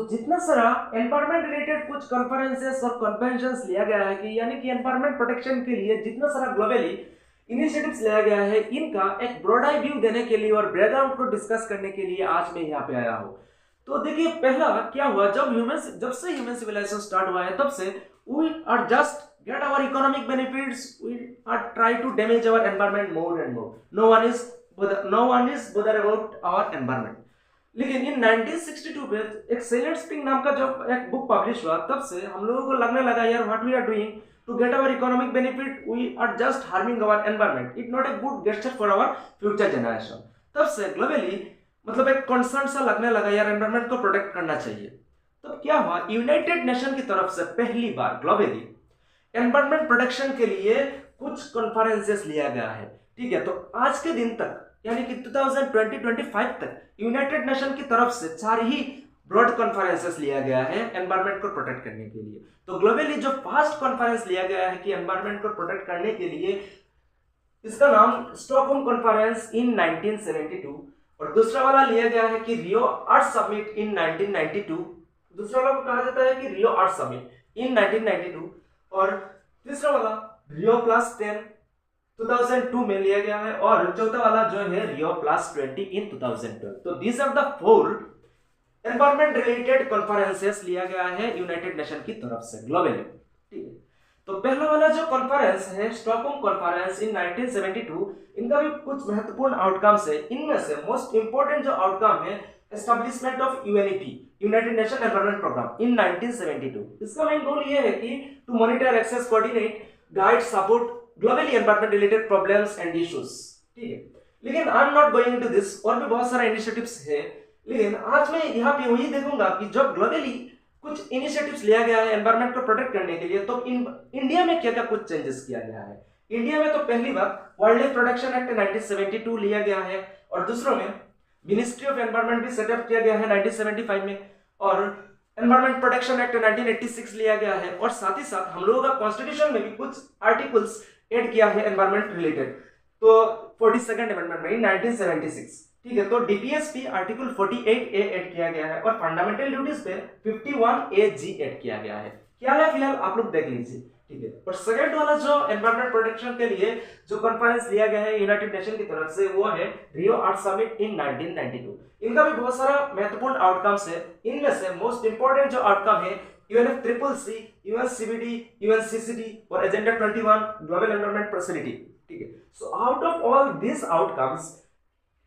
जितना सारा environment related कुछ कॉन्फ्रेंसेस और कन्वेंशंस लिया गया है कि यानी कि एनवायरमेंट प्रोटेक्शन के लिए जितना सारा ग्लोबली इनिशिएटिव्स लिया गया है, इनका एक ब्रॉड आई व्यू देने के लिए और बैकग्राउंड को डिस्कस करने के लिए आज मैं यहाँ पे आया हूँ। तो देखिए पहला क्या हुआ, जब से ह्यूमन सिविलाइजेशन स्टार्ट हुआ है तब से we are just get our economic benefits, we are try to damage our environment more and more. No one is bother about our environment. लेकिन इन 1962 पे एक साइलेंट स्प्रिंग नाम का जब एक बुक पब्लिश हुआ, तब से हम लोगों को लगने लगा यार what we are doing to get our economic benefit, we are just harming our environment, it not a good gesture for our future generation. तब से ग्लोबली मतलब एक कंसर्न सा लगने लगा यार एनवायरनमेंट को प्रोटेक्ट करना चाहिए। तो क्या हुआ, यूनाइटेड नेशन की तरफ से पहली बार ग्लोबली एनवायरनमेंट प्रोटेक्शन के लिए कुछ कॉन्फ्रेंसेस लिया गया है। ठीक है, तो आज के दिन तक यानी कि 2020-25 तक यूनाइटेड नेशन की तरफ से 4 ही ब्रॉड कॉन्फ्रेंसेस लिया गया है एनवायरनमेंट को प्रोटेक्ट करने के लिए। तो ग्लोबली जो फर्स्ट कॉन्फ्रेंस लिया गया है कि एनवायरनमेंट को प्रोटेक्ट करने के लिए, इसका नाम स्टॉकहोम कॉन्फ्रेंस इन 1972, और दूसरा वाला लिया गया है कि रियो अर्थ समिट इन 1992, दूसरा वाला कहा जाता है कि रियो अर्थ समिट इन 1992, और तीसरा वाला रियो प्लस 10 2002 में लिया गया है, और चौथा वाला जो है रियो प्लस 20 इन 2012। तो these are the 4 environment related conferences लिया गया है यूनाइटेड नेशन की तरफ से ग्लोबली। ठीक है, तो पहला वाला जो कॉन्फ्रेंस है स्टॉकहोम कॉन्फ्रेंस इन 1972, इनका भी कुछ महत्वपूर्ण आउटकम्स है। इनमें से मोस्ट इंपोर्टेंट जो आउटकम है establishment of UNEP, United Nation environment programme in 1972। इसका मेन गोल ये है कि to monitor, assess, coordinate, guide, support globally environment related problems and issues. ठीक है, लेकिन I am not going to this, और भी बहुत सारे इनिशिएटिव्स है, लेकिन आज मैं यहाँ पे वही देखूंगा कि जब ग्लोबली कुछ इनिशिएटिव्स लिया गया है एनवायरनमेंट को प्रोटेक्ट करने के लिए, तो इंडिया में क्या क्या कुछ चेंजेस किया गया है। इंडिया में तो पहली बार वाइल्ड लाइफ प्रोटेक्शन एक्ट 1972 लिया गया है, और दूसरों में मिनिस्ट्री ऑफ एनवायरनमेंट भी सेटअप किया गया है 1975 में, और एनवायरनमेंट प्रोटेक्शन एक्ट 1986 लिया गया है, और साथ ही साथ हम लोगों का कॉन्स्टिट्यूशन में भी कुछ आर्टिकल्स ऐड किया है एनवायरनमेंट रिलेटेड, तो 42nd अमेंडमेंट में 1976। ठीक है, तो डीपीएसपी आर्टिकल 48A ऐड किया गया है, और फंडामेंटल ड्यूटीज पे 51AG ऐड किया गया है। क्या है फिलहाल आप लोग देख लीजिए। ठीक है, और सेकंड वाला जो एनवायरनमेंट प्रोटेक्शन के लिए जो कॉन्फ्रेंस लिया गया है यूनाइटेड नेशन की तरफ से, वो है रियो अर्थ समिट इन 1992। इनका भी बहुत सारा महत्वपूर्ण आउटकम्स है। इनमें से मोस्ट इंपोर्टेंट जो आउटकम है UNFCCC, UNCBD, UNCCD और एजेंडा 21 ग्लोबल एनवायरनमेंट फैसिलिटी। ठीक है, so out of all this outcomes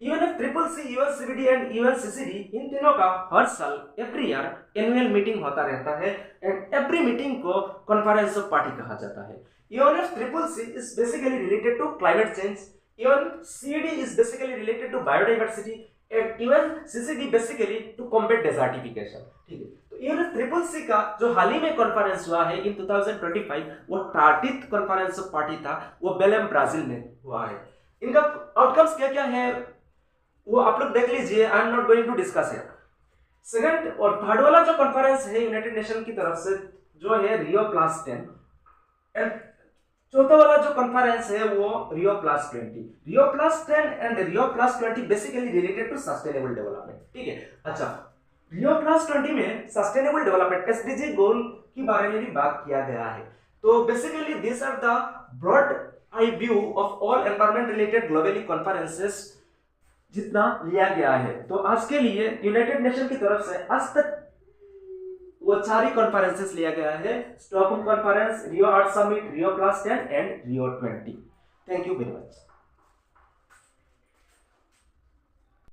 UNFCCC, UNCBD and UNCCD, इन तीनों का हर साल एवरी ईयर एनुअल मीटिंग होता रहता है, एंड एवरी मीटिंग को कॉन्फ्रेंस ऑफ पार्टी कहा जाता है। UNFCCC is basically related to climate change, UNCBD is basically related to biodiversity, and UNCCD basically to combat desertification। ठीक है, तो UNFCCC का जो हाल ही में कॉन्फ्रेंस हुआ है इन 2025, वो 30th कॉन्फ्रेंस ऑफ पार्टी था, वो बेलेम ब्राजील में हुआ है। इनका आउटकम्स क्या क्या है वो आप लोग देख लीजिए, I am not going to discuss here. Second और थर्ड वाला जो कॉन्फ्रेंस है यूनाइटेड नेशन की तरफ से, जो है रियो प्लस 10, एंड चौथा वाला जो कॉन्फ्रेंस है वो Rio plus 20। Rio plus 10 and Rio plus 20 basically related to sustainable development. ठीक है, अच्छा, रियो प्लस 20 में सस्टेनेबल डेवलपमेंट SDG गोल के बारे में भी बात किया गया है। तो basically this are the broad eye view of all environment related globally conferences जितना लिया गया है। तो आज के लिए यूनाइटेड नेशन की तरफ से आज तक वो 4 ही कॉन्फ्रेंसेस लिया गया है, Stockholm conference, Rio earth summit, Rio plus 10 and Rio 20। Thank you very much.